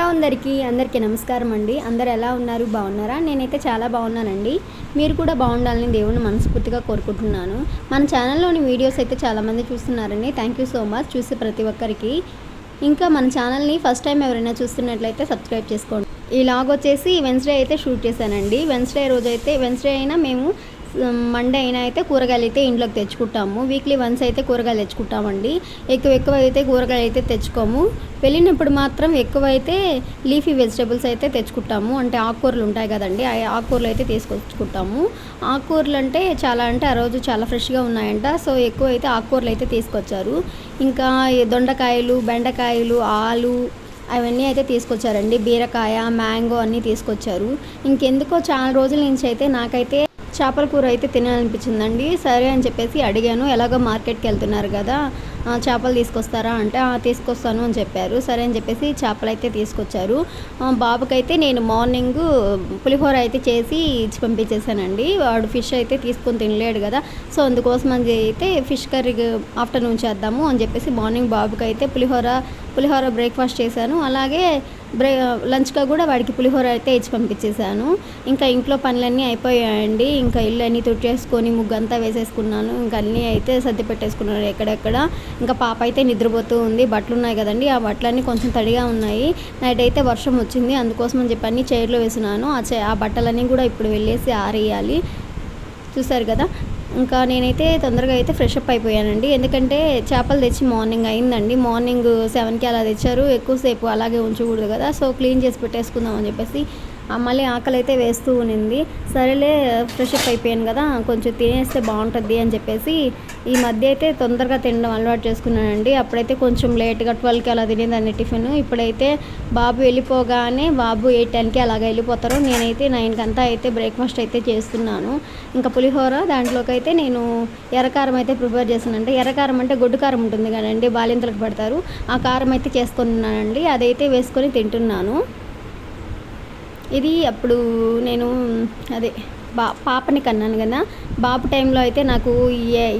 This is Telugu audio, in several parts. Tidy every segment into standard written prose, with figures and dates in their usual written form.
హలో అందరికీ నమస్కారం అండి. అందరు ఎలా ఉన్నారు? బాగున్నారా? నేనైతే చాలా బాగున్నానండి. మీరు కూడా బాగుండాలని దేవుని మనస్ఫూర్తిగా కోరుకుంటున్నాను. మన ఛానల్లోని వీడియోస్ అయితే చాలామంది చూస్తున్నారండి. థ్యాంక్ యూ సో మచ్ చూసి ప్రతి ఒక్కరికి. ఇంకా మన ఛానల్ని ఫస్ట్ టైం ఎవరైనా చూస్తున్నట్లయితే సబ్స్క్రైబ్ చేసుకోండి. ఈ లాగ్ వచ్చేసి వెన్స్డే అయితే షూట్ చేశానండి. వెన్స్డే అయినా మేము మండే అయినా అయితే కూరగాయలు అయితే ఇంట్లోకి తెచ్చుకుంటాము. వీక్లీ వన్స్ అయితే కూరగాయలు తెచ్చుకుంటామండి. ఎక్కువ అయితే కూరగాయలు అయితే తెచ్చుకోము. వెళ్ళినప్పుడు మాత్రం ఎక్కువైతే లీఫీ వెజిటేబుల్స్ అయితే తెచ్చుకుంటాము. అంటే ఆకుకూరలు ఉంటాయి కదండి, ఆ ఆకుకూరలు అయితే తీసుకొచ్చుకుంటాము. ఆకుకూరలు అంటే ఆ రోజు చాలా ఫ్రెష్గా ఉన్నాయంట. సో ఎక్కువైతే ఆకుకూరలు అయితే తీసుకొచ్చారు. ఇంకా దొండకాయలు, బెండకాయలు, ఆలు అవన్నీ అయితే తీసుకొచ్చారండి. బీరకాయ, మ్యాంగో అన్నీ తీసుకొచ్చారు. ఇంకెందుకో చాలా రోజుల నుంచి అయితే నాకైతే చేపల కూర అయితే తినాలనిపించిందండి. సరే అని చెప్పేసి అడిగాను. ఎలాగో మార్కెట్కి వెళ్తున్నారు కదా, చేపలు తీసుకొస్తారా అంటే తీసుకొస్తాను అని చెప్పారు. సరే అని చెప్పేసి చేపలు అయితే తీసుకొచ్చారు. బాబుకైతే నేను మార్నింగ్ పులిహోర అయితే చేసి ఇచ్చి పంపించేసానండి. వాడు ఫిష్ అయితే తీసుకొని తినలేడు కదా, సో అందుకోసం అని అయితే ఫిష్ కర్రీ ఆఫ్టర్నూన్ చేద్దాము అని చెప్పేసి మార్నింగ్ బాబుకి అయితే పులిహోర బ్రేక్ఫాస్ట్ చేశాను. అలాగే లంచ్గా కూడా వాడికి పులిహోర అయితే ఇచ్చి పంపించేశాను. ఇంకా ఇంట్లో పనులన్నీ అయిపోయాయండి. ఇంకా ఇల్లు అన్నీ తుడిచేసుకొని ముగ్గంతా వేసేసుకున్నాను. ఇంకా అన్నీ అయితే సర్ది పెట్టేసుకున్నాను ఎక్కడెక్కడ. ఇంకా పాప అయితే నిద్రపోతూ ఉంది. బట్టలు ఉన్నాయి కదండి, ఆ బట్టలన్నీ కొంచెం తడిగా ఉన్నాయి. నైట్ అయితే వర్షం వచ్చింది, అందుకోసం అని చెప్పి అన్నీ చైర్లో వేసినాను. ఆ బట్టలన్నీ కూడా ఇప్పుడు వెళ్ళేసి ఆరేయాలి. చూసారు కదా. ఇంకా నేనైతే తొందరగా అయితే ఫ్రెష్ అప్ అయిపోయానండి. ఎందుకంటే చేపలు తెచ్చి మార్నింగ్ అయిందండి. మార్నింగ్ 7కి అలా తెచ్చారు. ఎక్కువసేపు అలాగే ఉంచకూడదు కదా, సో క్లీన్ చేసి పెట్టేసుకుందాం అని చెప్పేసి మళ్ళీ ఆకలి అయితే వేస్తూ ఉన్నింది. సరేలే ఫ్రెష్ అప్ అయిపోయాను కదా, కొంచెం తినేస్తే బాగుంటుంది అని చెప్పేసి ఈ మధ్య అయితే తొందరగా తినడం అలవాటు చేసుకున్నానండి. అప్పుడైతే కొంచెం లేట్గా 12కి అలా తినేదాన్ని టిఫిన్. ఇప్పుడైతే బాబు వెళ్ళిపోగానే బాబు 8-10కి అలాగ వెళ్ళిపోతారు. నేనైతే 9కి అంతా అయితే బ్రేక్ఫాస్ట్ అయితే చేస్తున్నాను. ఇంకా పులిహోర దాంట్లోకి అయితే నేను ఎర్రకారం అయితే ప్రిపేర్ చేశానంటే, ఎర్రకారం అంటే గొడ్డు కారం ఉంటుంది కదండి, బాలింతలకు పెడతారు, ఆ కారం అయితే చేసుకున్నానండి. అదైతే వేసుకొని తింటున్నాను. ఇది అప్పుడు నేను పాపని కన్నాను కదా, బాబు టైంలో అయితే నాకు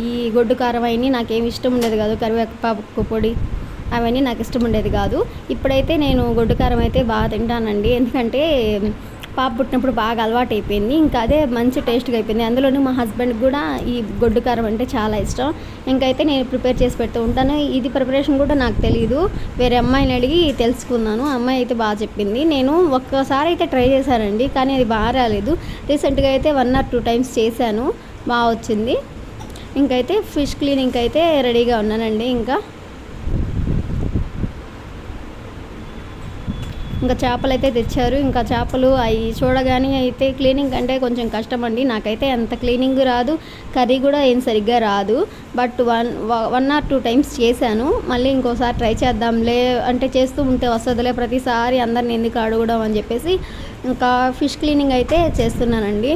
ఈ గొడ్డు కారం అవన్నీ నాకేమి ఇష్టం ఉండేది కాదు. కరివేపాకు పొడి అవన్నీ నాకు ఇష్టం ఉండేది కాదు. ఇప్పుడైతే నేను గొడ్డు కారం అయితే బాగా తింటానండి. ఎందుకంటే పాప పుట్టినప్పుడు బాగా అలవాటు అయిపోయింది. ఇంకా అదే మంచి టేస్ట్గా అయిపోయింది. అందులోనూ మా హస్బెండ్కి కూడా ఈ గొడ్డు కారం అంటే చాలా ఇష్టం. ఇంకైతే నేను ప్రిపేర్ చేసి పెడుతూ ఉంటాను. ఇది ప్రిపరేషన్ కూడా నాకు తెలియదు, వేరే అమ్మాయిని అడిగి తెలుసుకున్నాను. అమ్మాయి అయితే బాగా చెప్పింది. నేను ఒక్కసారి అయితే ట్రై చేశానండి, కానీ అది బాగా రాలేదు. రీసెంట్గా అయితే 1 or 2 times చేశాను, బాగా వచ్చింది. ఇంకైతే ఫిష్ క్లీనింగ్ అయితే రెడీగా ఉన్నానండి. ఇంకా చేపలు అయితే తెచ్చారు. ఇంకా చేపలు అవి చూడగానే అయితే క్లీనింగ్ అంటే కొంచెం కష్టం అండి. నాకైతే అంత క్లీనింగ్ రాదు, కర్రీ కూడా ఏం సరిగ్గా రాదు. బట్ 1 or 2 times చేశాను. మళ్ళీ ఇంకోసారి ట్రై చేద్దాంలే అంటే చేస్తూ ఉంటే వస్తుందిలే, ప్రతిసారి అందరిని ఎందుకు అడగడం అని చెప్పేసి ఇంకా ఫిష్ క్లీనింగ్ అయితే చేస్తున్నానండి.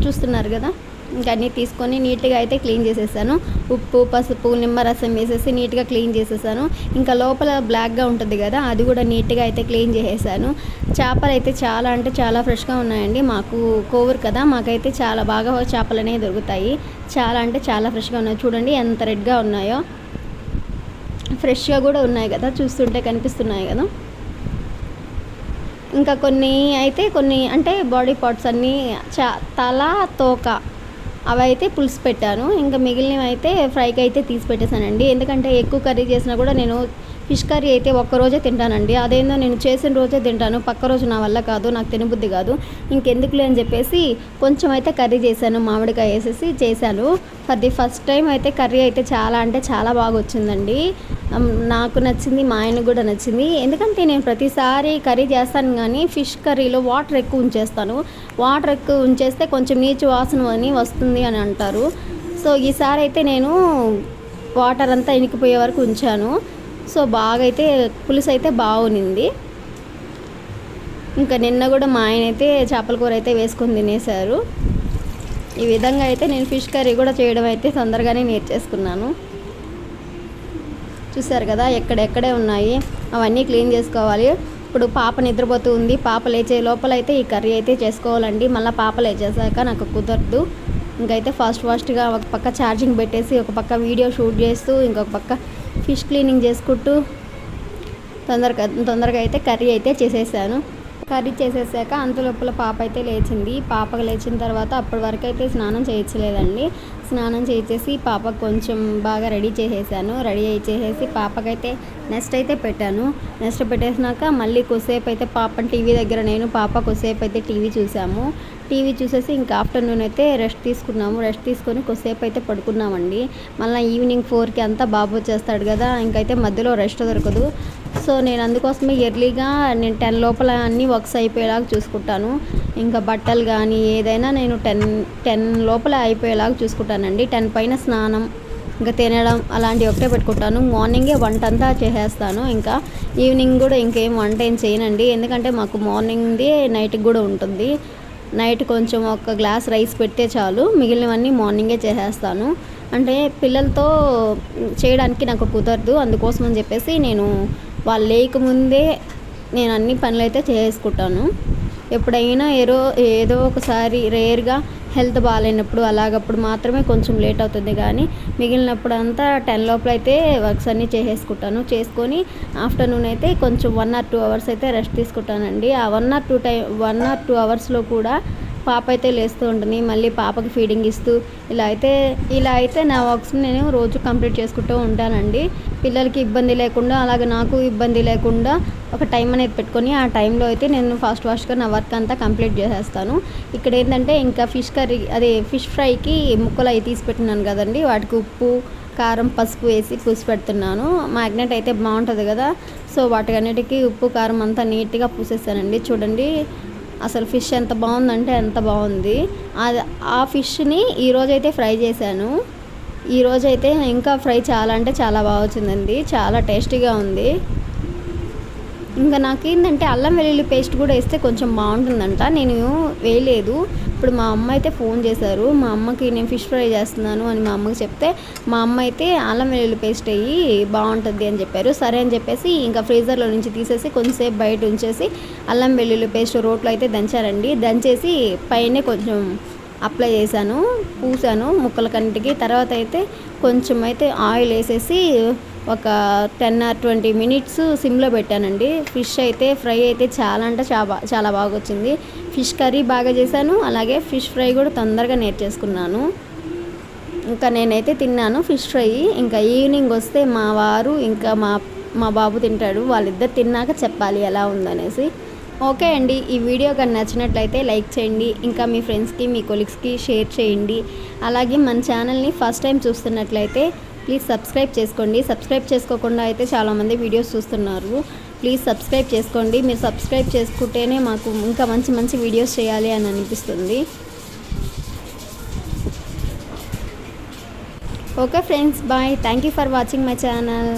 చూస్తున్నారు కదా. ఇంకా అన్నీ తీసుకొని నీట్గా అయితే క్లీన్ చేసేసాను. ఉప్పు, పసుపు, నిమ్మరసం వేసేసి నీట్గా క్లీన్ చేసేసాను. ఇంకా లోపల బ్లాక్గా ఉంటుంది కదా, అది కూడా నీట్గా అయితే క్లీన్ చేసేసాను. చేపలు అయితే చాలా అంటే చాలా ఫ్రెష్గా ఉన్నాయండి. మాకు కోవూరు కదా, మాకైతే చాలా బాగా చేపలు అనేవి దొరుకుతాయి. చాలా అంటే చాలా ఫ్రెష్గా ఉన్నాయి. చూడండి ఎంత రెడ్గా ఉన్నాయో, ఫ్రెష్గా కూడా ఉన్నాయి కదా, చూస్తుంటే కనిపిస్తున్నాయి కదా. ఇంకా కొన్ని అంటే బాడీ పార్ట్స్ అన్నీ తల, తోక అవి అయితే పులుసు పెట్టాను. ఇంకా మిగిలినవి అయితే ఫ్రైకి అయితే తీసి పెట్టేశానండి. ఎందుకంటే ఎక్కువ కర్రీ చేసినా కూడా నేను ఫిష్ కర్రీ అయితే ఒక్కరోజే తింటానండి. అదేందో నేను చేసిన రోజే తింటాను, పక్క రోజు నా వల్ల కాదు, నాకు తినబుద్ధి కాదు. ఇంకెందుకులే అని చెప్పేసి కొంచెం అయితే కర్రీ చేశాను, మామిడికాయ వేసేసి చేశాను. ఫర్ ది ఫస్ట్ టైం అయితే కర్రీ అయితే చాలా అంటే చాలా బాగా వచ్చిందండి. నాకు నచ్చింది, మా ఆయనకు కూడా నచ్చింది. ఎందుకంటే నేను ప్రతిసారి కర్రీ చేస్తాను కానీ ఫిష్ కర్రీలో వాటర్ ఎక్కువ ఉంచేస్తాను. వాటర్ ఎక్కువ ఉంచేస్తే కొంచెం నీచు వాసన అని వస్తుంది అని అంటారు. సో ఈసారి అయితే నేను వాటర్ అంతా ఇనికిపోయే వరకు ఉంచాను. సో బాగా అయితే పులుసు అయితే బాగుంది. ఇంకా నిన్న కూడా మా ఆయన అయితే చేపల కూర అయితే వేసుకొని తినేశారు. ఈ విధంగా అయితే నేను ఫిష్ కర్రీ కూడా చేయడం అయితే తొందరగానే నేర్చేసుకున్నాను. చూసారు కదా, ఎక్కడెక్కడే ఉన్నాయి అవన్నీ క్లీన్ చేసుకోవాలి. ఇప్పుడు పాప నిద్రపోతూ ఉంది. పాప లేచే లోపల అయితే ఈ కర్రీ అయితే చేసుకోవాలండి. మళ్ళీ పాప లేచేసాక నాకు కుదరదు. ఇంకైతే ఫాస్ట్గా ఒక పక్క ఛార్జింగ్ పెట్టేసి ఒక పక్క వీడియో షూట్ చేస్తూ ఇంకొక పక్క ఫిష్ క్లీనింగ్ చేసుకుంటూ తొందరగా అయితే కర్రీ అయితే చేసేసాను. కర్రీ చేసేసాక అంతలోపల పాప అయితే లేచింది. పాపకు లేచిన తర్వాత అప్పటి వరకు అయితే స్నానం చేయించలేదండి. స్నానం చేసేసి పాపకు కొంచెం బాగా రెడీ చేసేసాను. రెడీ చేసేసి పాపకైతే నెక్స్ట్ అయితే పెట్టాను. నెక్స్ట్ పెట్టేసినాక మళ్ళీ కొద్దిసేపు అయితే పాపని టీవీ దగ్గర పాప కొద్దిసేపు అయితే టీవీ చూసాము. టీవీ చూసేసి ఇంకా ఆఫ్టర్నూన్ అయితే రెస్ట్ తీసుకున్నాము. రెస్ట్ తీసుకొని కొద్దిసేపు అయితే పడుకున్నామండి. మళ్ళీ ఈవినింగ్ 4కి అంతా బాబు వచ్చేస్తాడు కదా, ఇంకైతే మధ్యలో రెస్ట్ దొరకదు. సో నేను అందుకోసమే ఎర్లీగా 10 లోపల అన్నీ వర్క్స్ అయిపోయేలాగా చూసుకుంటాను. ఇంకా బట్టలు కానీ ఏదైనా నేను 10 లోపల అయిపోయేలాగా చూసుకుంటానండి. 10 పైన స్నానం, ఇంకా తినడం అలాంటివి ఒకటే పెట్టుకుంటాను. మార్నింగే వంట అంతా చేసేస్తాను. ఇంకా ఈవినింగ్ కూడా ఇంకేం వంట ఏం చేయనండి, ఎందుకంటే మాకు మార్నింగ్ది నైట్కి కూడా ఉంటుంది. నైట్ కొంచెం ఒక గ్లాస్ రైస్ పెడితే చాలు, మిగిలినవన్నీ మార్నింగే చేసేస్తాను. అంటే పిల్లలతో చేయడానికి నాకు కుదరదు, అందుకోసం అని చెప్పేసి నేను వాళ్ళు లేకముందే నేను అన్ని పనులు అయితే చేసుకుంటాను. ఎప్పుడైనా ఏదో ఒకసారి రేర్గా హెల్త్ బాగాలేనప్పుడు అలాగప్పుడు మాత్రమే కొంచెం లేట్ అవుతుంది, కానీ మిగిలినప్పుడు అంతా 10 లోపల అయితే వర్క్స్ అన్నీ చేసేసుకుంటాను. చేసుకొని ఆఫ్టర్నూన్ అయితే కొంచెం 1 or 2 అవర్స్ అయితే రెస్ట్ తీసుకుంటానండి. ఆ 1 or 2 అవర్స్లో కూడా పాప అయితే లేస్తూ ఉంటుంది. మళ్ళీ పాపకి ఫీడింగ్ ఇస్తూ ఇలా అయితే నా వర్క్స్ని నేను రోజు కంప్లీట్ చేసుకుంటూ ఉంటానండి. పిల్లలకి ఇబ్బంది లేకుండా, అలాగే నాకు ఇబ్బంది లేకుండా ఒక టైం అనేది పెట్టుకొని ఆ టైంలో అయితే నేను ఫాస్ట్గా నా వర్క్ అంతా కంప్లీట్ చేసేస్తాను. ఇక్కడ ఏంటంటే ఇంకా ఫిష్ ఫ్రైకి ముక్కలు అవి తీసి పెట్టినాను కదండి, వాటికి ఉప్పు, కారం, పసుపు వేసి పూసి పెడుతున్నాను. మ్యాగ్నెట్ అయితే బాగుంటుంది కదా, సో వాటికన్నిటికీ ఉప్పు, కారం అంతా నీట్గా పూసేస్తానండి. చూడండి అసలు ఫిష్ ఎంత బాగుందంటే ఎంత బాగుంది. ఆ ఫిష్ని ఈరోజైతే ఫ్రై చేశాను. ఈరోజైతే ఇంకా ఫ్రై చాలా అంటే చాలా బాగా వచ్చిందండి, చాలా టేస్టీగా ఉంది. ఇంకా నాకేంటంటే అల్లం వెల్లుల్లి పేస్ట్ కూడా వేస్తే కొంచెం బాగుంటుందంట, నేను వేయలేదు. ఇప్పుడు మా అమ్మ అయితే ఫోన్ చేశారు, మా అమ్మకి నేను ఫిష్ ఫ్రై చేస్తున్నాను అని మా అమ్మకి చెప్తే మా అమ్మ అయితే అల్లం వెల్లుల్లి పేస్ట్ వేయి బాగుంటుంది అని చెప్పారు. సరే అని చెప్పేసి ఇంకా ఫ్రీజర్లో నుంచి తీసేసి కొంచెంసేపు బయట ఉంచేసి అల్లం వెల్లుల్లి పేస్ట్ రోట్లో అయితే దంచారండి. దంచేసి పైనే కొంచెం అప్లై చేశాను, పూసాను ముక్కలకన్నిటికీ. తర్వాత అయితే కొంచెం అయితే ఆయిల్ వేసేసి ఒక 10 or 20 మినిట్స్ సిమ్లో పెట్టానండి. ఫిష్ అయితే ఫ్రై అయితే చాలా అంటే చాలా బాగా వచ్చింది. ఫిష్ కర్రీ బాగా చేశాను, అలాగే ఫిష్ ఫ్రై కూడా తొందరగా నేర్చేసుకున్నాను. ఇంకా నేనైతే తిన్నాను ఫిష్ ఫ్రై. ఇంకా ఈవినింగ్ వస్తే మా వారు ఇంకా మా బాబు తింటాడు. వాళ్ళిద్దరు తిన్నాక చెప్పాలి ఎలా ఉందనేసి. ఓకే అండి, ఈ వీడియో కానీ నచ్చినట్లయితే లైక్ చేయండి, ఇంకా మీ ఫ్రెండ్స్కి, మీ కొలీగ్స్కి షేర్ చేయండి. అలాగే మన ఛానల్ని ఫస్ట్ టైం చూస్తున్నట్లయితే ప్లీజ్ సబ్స్క్రైబ్ చేసుకోండి. సబ్స్క్రైబ్ చేసుకోకుండా అయితే చాలామంది వీడియోస్ చూస్తున్నారు. ప్లీజ్ సబ్స్క్రైబ్ చేసుకోండి. మీరు సబ్స్క్రైబ్ చేసుకుంటేనే మాకు ఇంకా మంచి వీడియోస్ చేయాలి అని అనిపిస్తుంది. Okay friends, bye. Thank you for watching my channel.